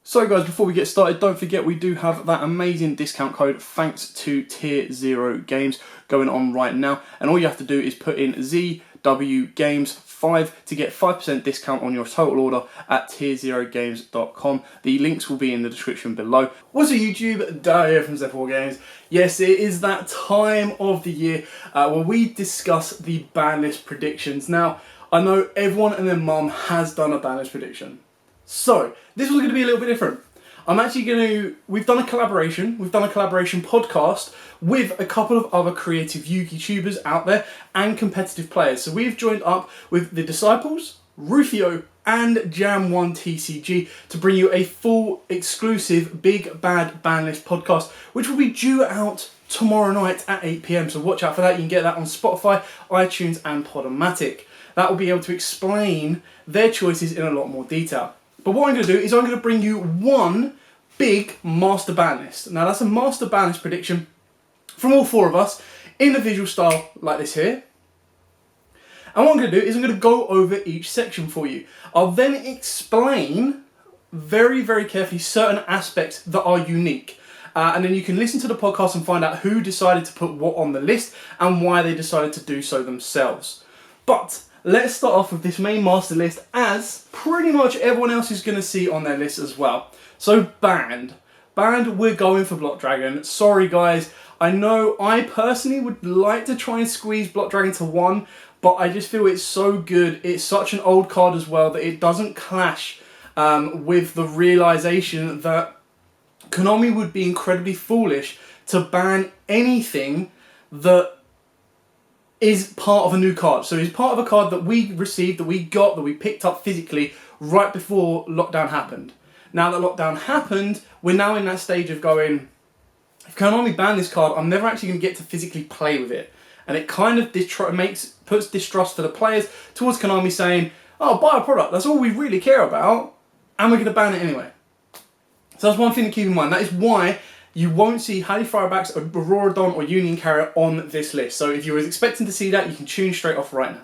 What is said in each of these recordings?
So guys, before we get started, don't forget we do have that amazing discount code thanks to Tier 0 Games going on right now. And all you have to do is put in ZW Games 5 to get 5% discount on your total order at tier0games.com. The links will be in the description below. What's up YouTube? Dale here from Z4 Games. Yes, it is that time of the year where we discuss the ban list predictions. Now, I know everyone and their mum has done a ban list prediction. So, this was going to be a little bit different. We've done a collaboration podcast with a couple of other creative YouTubers out there and competitive players. So we've joined up with the Disciples, Yugioh and Jam1TCG to bring you a full exclusive Big Bad Banlist podcast, which will be due out tomorrow night at 8 PM. So watch out for that. You can get that on Spotify, iTunes and Podomatic. That will be able to explain their choices in a lot more detail. But what I'm going to do is I'm going to bring you one big master ban list. Now that's a master ban list prediction from all four of us in a visual style like this here. And what I'm going to do is I'm going to go over each section for you. I'll then explain very, very carefully certain aspects that are unique. And then you can listen to the podcast and find out who decided to put what on the list and why they decided to do so themselves. But let's start off with this main master list, as pretty much everyone else is going to see on their list as well. So banned, we're going for Block Dragon. Sorry guys, I know I personally would like to try and squeeze Block Dragon to 1, but I just feel it's so good. It's such an old card as well that it doesn't clash with the realization that Konami would be incredibly foolish to ban anything that is part of a new card. So it's part of a card that we received, that we got, that we picked up physically right before lockdown happened. Now that lockdown happened, we're now in that stage of going, if Konami ban this card, I'm never actually going to get to physically play with it. And it kind of puts distrust for the players towards Konami saying, oh, buy a product, that's all we really care about, and we're going to ban it anyway. So that's one thing to keep in mind. That is why you won't see Halley Firebacks, Auroradon or Union Carrier on this list. So if you were expecting to see that, you can tune straight off right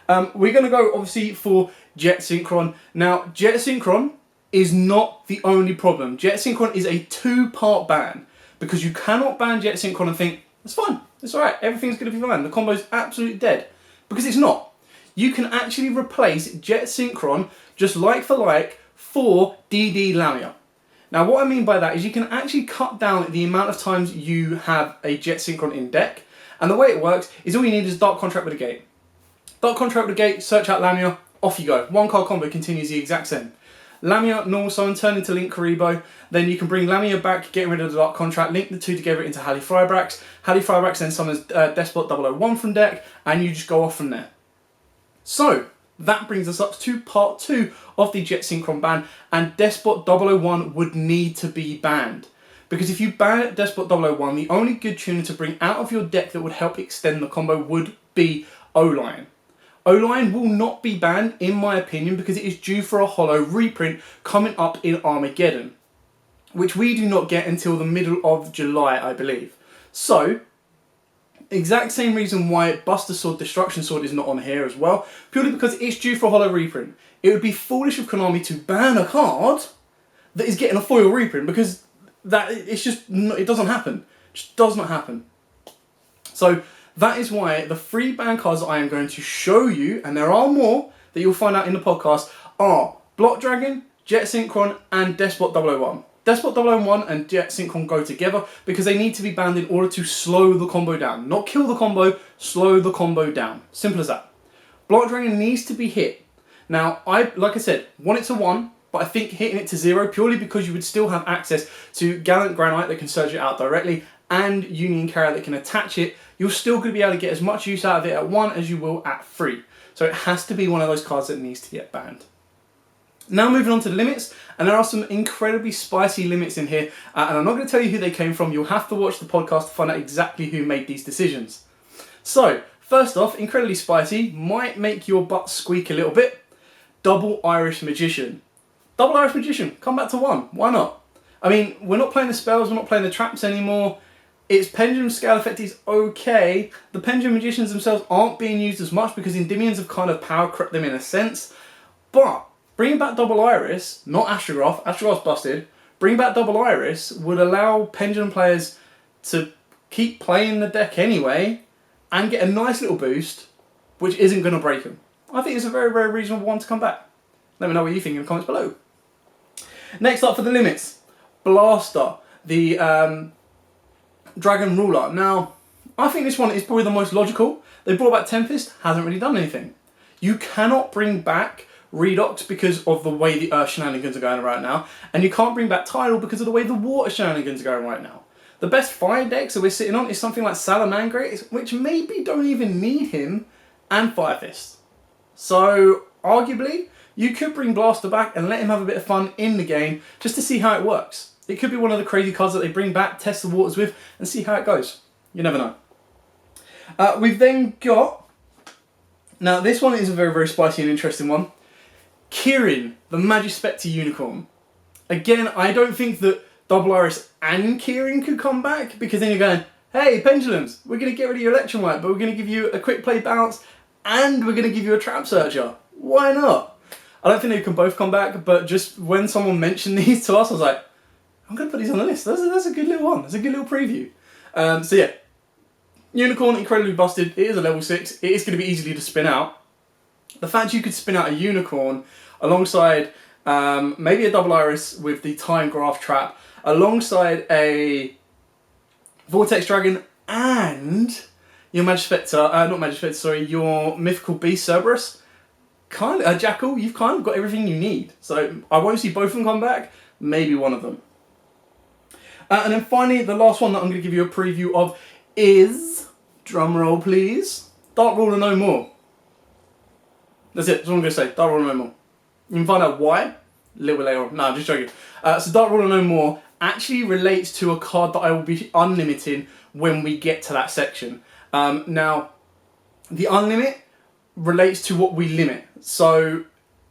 now. We're going to go, obviously, for Jet Synchron. Now, Jet Synchron is not the only problem. Jet Synchron is a two-part ban, because you cannot ban Jet Synchron and think, it's fine, it's alright, everything's going to be fine, the combo's absolutely dead. Because it's not. You can actually replace Jet Synchron, just like for DD Lamia. Now what I mean by that is you can actually cut down the amount of times you have a Jet Synchron in deck, and the way it works is all you need is Dark Contract with a Gate. Dark Contract with a Gate, search out Lamia, off you go. One card combo continues the exact same. Lamia, normal summon, turn into Link Karibo, then you can bring Lamia back, get rid of the Dark Contract, link the two together into Halley Firebacks. Halley Firebacks then summons Despot 001 from deck, and you just go off from there. So, that brings us up to part 2 of the Jet Synchron ban, and Despot 001 would need to be banned. Because if you ban Despot 001, the only good tuner to bring out of your deck that would help extend the combo would be O-Lion. O-Lion will not be banned, in my opinion, because it is due for a holo reprint coming up in Armageddon, which we do not get until the middle of July, I believe. So, exact same reason why Buster Sword, Destruction Sword is not on here as well, purely because it's due for a holo reprint. It would be foolish of Konami to ban a card that is getting a foil reprint, because it doesn't happen. It just does not happen. So that is why the 3 ban cards that I am going to show you, and there are more that you'll find out in the podcast, are Block Dragon, Jet Synchron and Despot 001. Despot 001 and Jet Synchron go together because they need to be banned in order to slow the combo down. Not kill the combo, slow the combo down. Simple as that. Block Dragon needs to be hit. Now, like I said, want it to 1, but I think hitting it to 0 purely because you would still have access to Gallant Granite that can surge it out directly and Union Carrier that can attach it. You're still going to be able to get as much use out of it at 1 as you will at 3. So it has to be one of those cards that needs to get banned. Now moving on to the limits, and there are some incredibly spicy limits in here, and I'm not going to tell you who they came from. You'll have to watch the podcast to find out exactly who made these decisions. So, first off, incredibly spicy, might make your butt squeak a little bit. Double Irish Magician. Double Irish Magician, come back to 1, why not? I mean, we're not playing the spells, we're not playing the traps anymore. Its Pendulum Scale effect is okay. The Pendulum Magicians themselves aren't being used as much because Endymions have kind of power crept them in a sense. But Bringing back Double Iris, not Astrograph, Astrograph's busted, bringing back Double Iris would allow Pendulum players to keep playing the deck anyway and get a nice little boost, which isn't going to break them. I think it's a very, very reasonable one to come back. Let me know what you think in the comments below. Next up for the limits, Blaster, the Dragon Ruler. Now, I think this one is probably the most logical. They brought back Tempest, hasn't really done anything. You cannot bring back Redox because of the way the Earth shenanigans are going right now, and you can't bring back Tidal because of the way the Water shenanigans are going right now. The best fire decks that we're sitting on is something like Salamangreat, which maybe don't even need him, and Fire Fist. So, arguably, you could bring Blaster back and let him have a bit of fun in the game just to see how it works. It could be one of the crazy cards that they bring back, test the waters with, and see how it goes. You never know. We've then got... Now, this one is a very, very spicy and interesting one. Kirin, the Magispector Unicorn. Again, I don't think that Double Iris and Kirin could come back, because then you're going, hey, Pendulums, we're going to get rid of your Electromite, but we're going to give you a quick play bounce, and we're going to give you a Trap Searcher. Why not? I don't think they can both come back, but just when someone mentioned these to us, I was like, I'm going to put these on the list. That's a good little one. That's a good little preview. So yeah, Unicorn, incredibly busted. It is a level 6. It is going to be easily to spin out. The fact you could spin out a Unicorn alongside maybe a Double Iris with the Time Graph Trap, alongside a Vortex Dragon and your your Mythical Beast Cerberus, kind of, Jackal, you've kind of got everything you need. So I won't see both of them come back, maybe one of them. And then finally, the last one that I'm going to give you a preview of is, drumroll please, Dark Ruler No More. That's it, that's what I'm going to say, Dark Ruler No More. You can find out why a little bit later on. No, I'm just joking. So Dark Ruler No More actually relates to a card that I will be unlimiting when we get to that section. Now, the unlimit relates to what we limit. So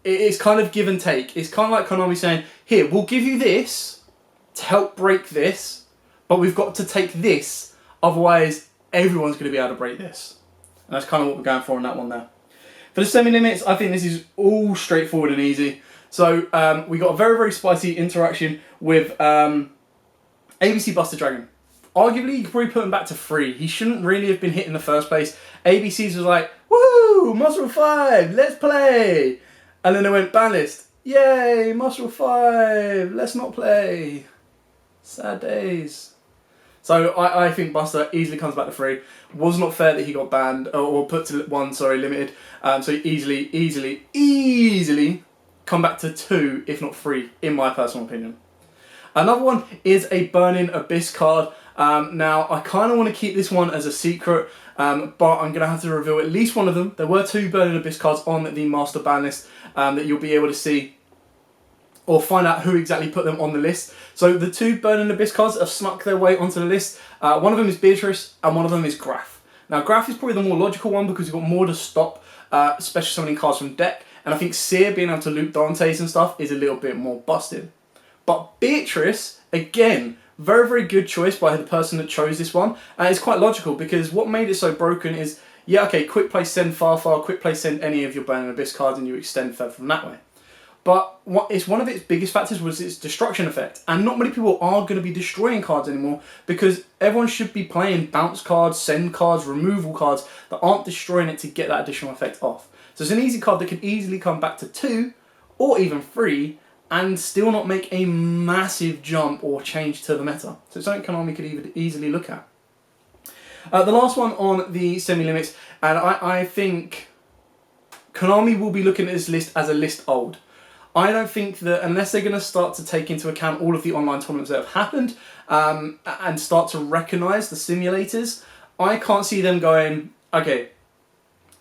it's kind of give and take. It's kind of like Konami saying, here, we'll give you this to help break this, but we've got to take this, otherwise everyone's going to be able to break this. And that's kind of what we're going for on that one there. For the semi-limits, I think this is all straightforward and easy. So we got a very, very spicy interaction with ABC Buster Dragon. Arguably, you could probably put him back to 3. He shouldn't really have been hit in the first place. ABC's was like, woohoo, Muscle 5, let's play. And then they went, Banlist, yay, Muscle 5, let's not play. Sad days. So I think Buster easily comes back to 3. Was not fair that he got banned, or put to 1, sorry, limited. So easily come back to 2, if not 3, in my personal opinion. Another one is a Burning Abyss card. Now, I kind of want to keep this one as a secret, but I'm going to have to reveal at least one of them. There were 2 Burning Abyss cards on the Master Ban list that you'll be able to see, or find out who exactly put them on the list. So the 2 Burning Abyss cards have snuck their way onto the list. One of them is Beatrice, and one of them is Graf. Now, Graf is probably the more logical one because you've got more to stop special summoning cards from deck, and I think Seer being able to loop Dante's and stuff is a little bit more busted. But Beatrice, again, very, very good choice by the person that chose this one. And it's quite logical because what made it so broken is, yeah, okay, quick play send far, quick play send any of your Burning Abyss cards and you extend further from that way. But one of its biggest factors was its destruction effect. And not many people are going to be destroying cards anymore because everyone should be playing bounce cards, send cards, removal cards that aren't destroying it to get that additional effect off. So it's an easy card that can easily come back to 2 or even 3 and still not make a massive jump or change to the meta. So it's something Konami could easily look at. The last one on the semi-limits, and I think Konami will be looking at this list as a list old. I don't think that unless they're going to start to take into account all of the online tournaments that have happened and start to recognise the simulators, I can't see them going, okay,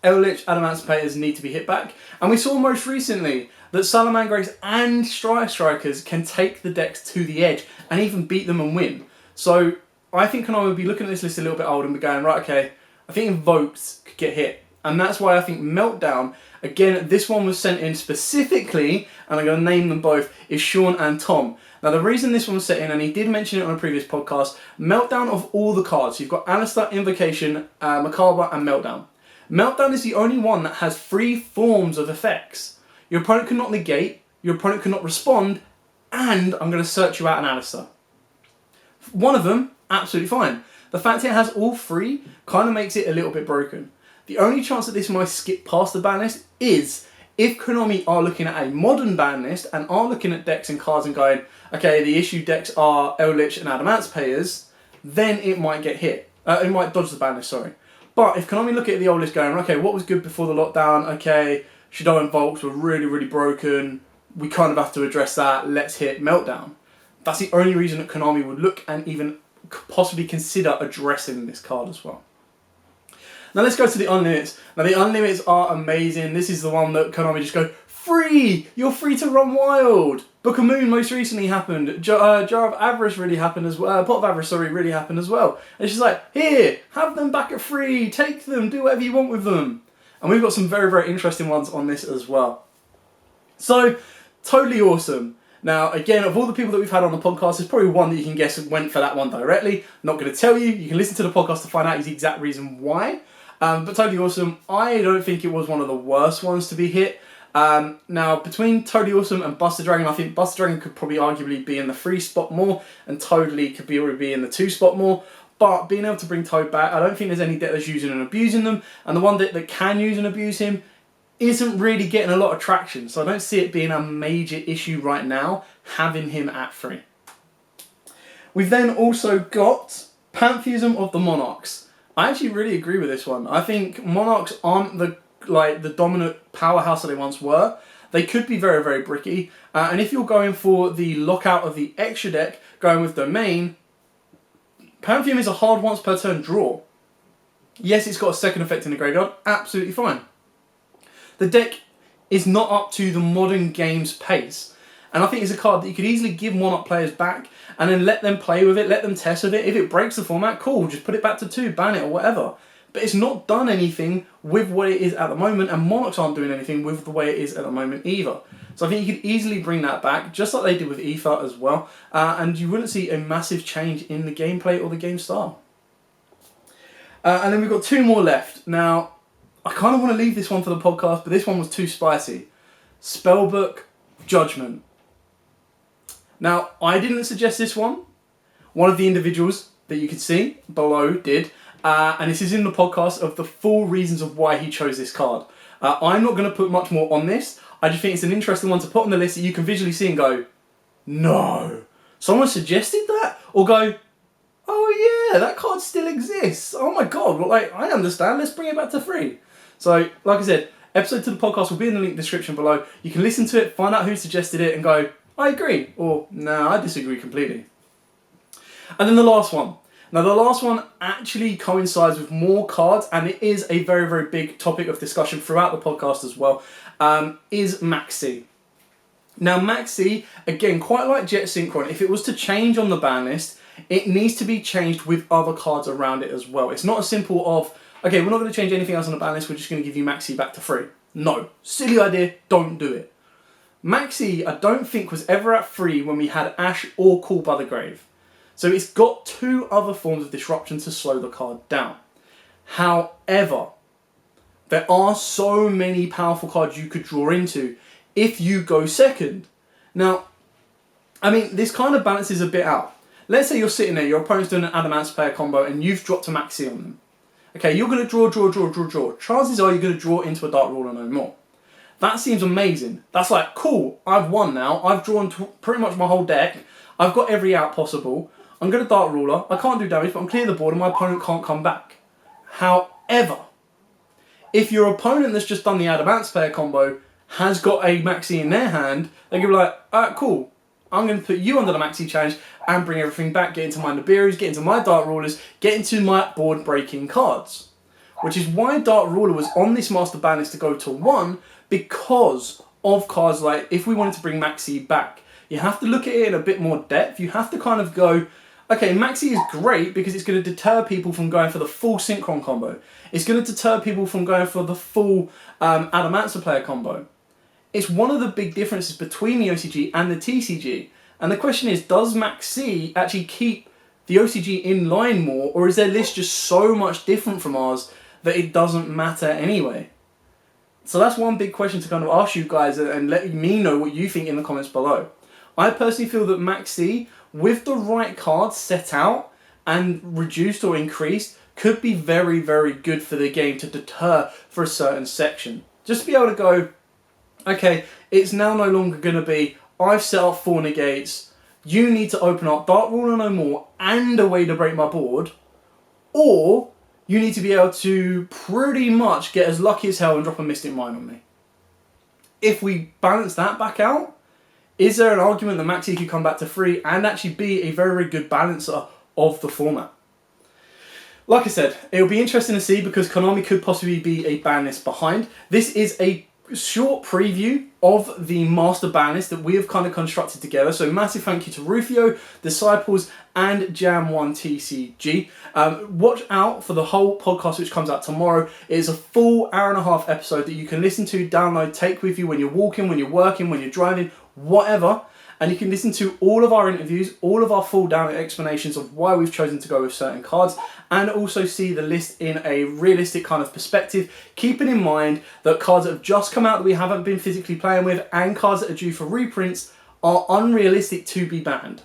Eldritch Adamantimators need to be hit back. And we saw most recently that Salamangreats and Strikers can take the decks to the edge and even beat them and win. So I think Konami would be looking at this list a little bit old and be going, right, okay, I think Invoked could get hit. And that's why I think Meltdown, again, this one was sent in specifically, and I'm going to name them both, is Sean and Tom. Now the reason this one was sent in, and he did mention it on a previous podcast, Meltdown of all the cards, you've got Alistair, Invocation, Macabre and Meltdown. Meltdown is the only one that has 3 forms of effects. Your opponent cannot negate, your opponent cannot respond, and I'm going to search you out an Alistair. One of them, absolutely fine. The fact it has all three kind of makes it a little bit broken. The only chance that this might skip past the ban list is if Konami are looking at a modern ban list and are looking at decks and cards and going, okay, the issue decks are Eldritch and Adamance payers, then it might get hit. It might dodge the ban list, sorry. But if Konami look at the old list going, okay, what was good before the lockdown? Okay, Shadow and Volks were really, really broken. We kind of have to address that. Let's hit Meltdown. That's the only reason that Konami would look and even possibly consider addressing this card as well. Now let's go to the Unlimits. Now the Unlimits are amazing. This is the one that Konami just go, free! You're free to run wild! Book of Moon most recently happened. Jar of Avarice really happened as well. Pot of Avarice, sorry, really happened as well. And it's just like, here, have them back at free, take them, do whatever you want with them. And we've got some very, very interesting ones on this as well. So, totally awesome. Now, again, of all the people that we've had on the podcast, there's probably one that you can guess went for that one directly. Not going to tell you. You can listen to the podcast to find out the exact reason why. But totally awesome. I don't think it was one of the worst ones to be hit. Now, between Totally Awesome and Buster Dragon, I think Buster Dragon could probably arguably be in the 3 spot more, and Totally could be in the 2 spot more. But being able to bring Toad back, I don't think there's any deck that's using and abusing them. And the one deck that can use and abuse him isn't really getting a lot of traction. So I don't see it being a major issue right now, having him at 3. We've then also got Pantheism of the Monarchs. I actually really agree with this one. I think Monarchs aren't the dominant powerhouse that they once were. They could be very, very bricky. And if you're going for the lockout of the extra deck, going with Domain, Pantheon is a hard once per turn draw. Yes, it's got a second effect in the graveyard. Absolutely fine. The deck is not up to the modern game's pace. And I think it's a card that you could easily give Monarch players back and then let them play with it, let them test with it. If it breaks the format, cool, just put it back to 2, ban it or whatever. But it's not done anything with what it is at the moment, and Monarchs aren't doing anything with the way it is at the moment either. So I think you could easily bring that back, just like they did with Ether as well, and you wouldn't see a massive change in the gameplay or the game style. And then we've got 2 more left. Now, I kind of want to leave this one for the podcast, but this one was too spicy. Spellbook Judgment. Now, I didn't suggest this one. One of the individuals that you can see below did. And this is in the podcast of the full reasons of why he chose this card. I'm not going to put much more on this. I just think it's an interesting one to put on the list that you can visually see and go, no. Someone suggested that? Or go, oh yeah, that card still exists. Oh my god, well, I understand. Let's bring it back to 3. So, like I said, episode to the podcast will be in the link description below. You can listen to it, find out who suggested it and go, I agree. Or, no, I disagree completely. And then the last one. Now, the last one actually coincides with more cards, and it is a very, very big topic of discussion throughout the podcast as well, is Maxx C. Now, Maxx C, again, quite like Jet Synchron, if it was to change on the ban list, it needs to be changed with other cards around it as well. It's not as simple of, okay, we're not going to change anything else on the ban list, we're just going to give you Maxx C back to 3. No. Silly idea, don't do it. Maxx C, I don't think was ever at 3 when we had Ash or Call by the Grave. So it's got 2 other forms of disruption to slow the card down. However, there are so many powerful cards you could draw into if you go second. Now, I mean, this kind of balances a bit out. Let's say you're sitting there, your opponent's doing an Adamance player combo and you've dropped a Maxx C on them. Okay, you're going to draw. Chances are you're going to draw into a Dark Ruler no more. That seems amazing. That's like, cool, I've won now. I've drawn pretty much my whole deck. I've got every out possible. I'm going to Dark Ruler. I can't do damage, but I'm clear the board and my opponent can't come back. However, if your opponent that's just done the Adamance player combo has got a Maxx C in their hand, they're going to be like, alright, cool. I'm going to put you under the Maxx C challenge and bring everything back, get into my Nibiru's, get into my Dark Rulers, get into my board-breaking cards. Which is why Dark Ruler was on this Master Ban list to go to 1, because of cards like, if we wanted to bring Maxx C back, you have to look at it in a bit more depth. You have to kind of go, okay, Maxx C is great because it's going to deter people from going for the full Synchron combo. It's going to deter people from going for the full Adamancer player combo. It's one of the big differences between the OCG and the TCG. And the question is, does Maxx C actually keep the OCG in line more, or is their list just so much different from ours that it doesn't matter anyway? So that's one big question to kind of ask you guys and let me know what you think in the comments below. I personally feel that Maxx C, with the right cards set out and reduced or increased, could be very, very good for the game to deter for a certain section. Just to be able to go, okay, it's now no longer going to be, I've set up 4 negates, you need to open up Dark Ruler no more and a way to break my board, or you need to be able to pretty much get as lucky as hell and drop a Mystic Mine on me. If we balance that back out, is there an argument that Maxx C could come back to 3 and actually be a very, very good balancer of the format? Like I said, it'll be interesting to see because Konami could possibly be a ban list behind. This is a short preview of the master ban list that we have kind of constructed together. So massive thank you to Yugioh, Disciples, and Jam1TCG. Watch out for the whole podcast which comes out tomorrow. It is a full hour-and-a-half episode that you can listen to, download, take with you when you're walking, when you're working, when you're driving, whatever. And you can listen to all of our interviews, all of our full down explanations of why we've chosen to go with certain cards, and also see the list in a realistic kind of perspective, keeping in mind that cards that have just come out that we haven't been physically playing with and cards that are due for reprints are unrealistic to be banned.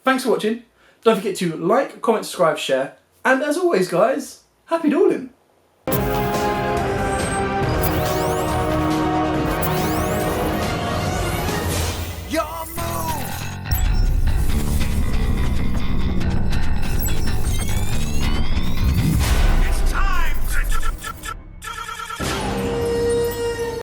Thanks for watching. Don't forget to like, comment, subscribe, share, and as always guys, happy dueling!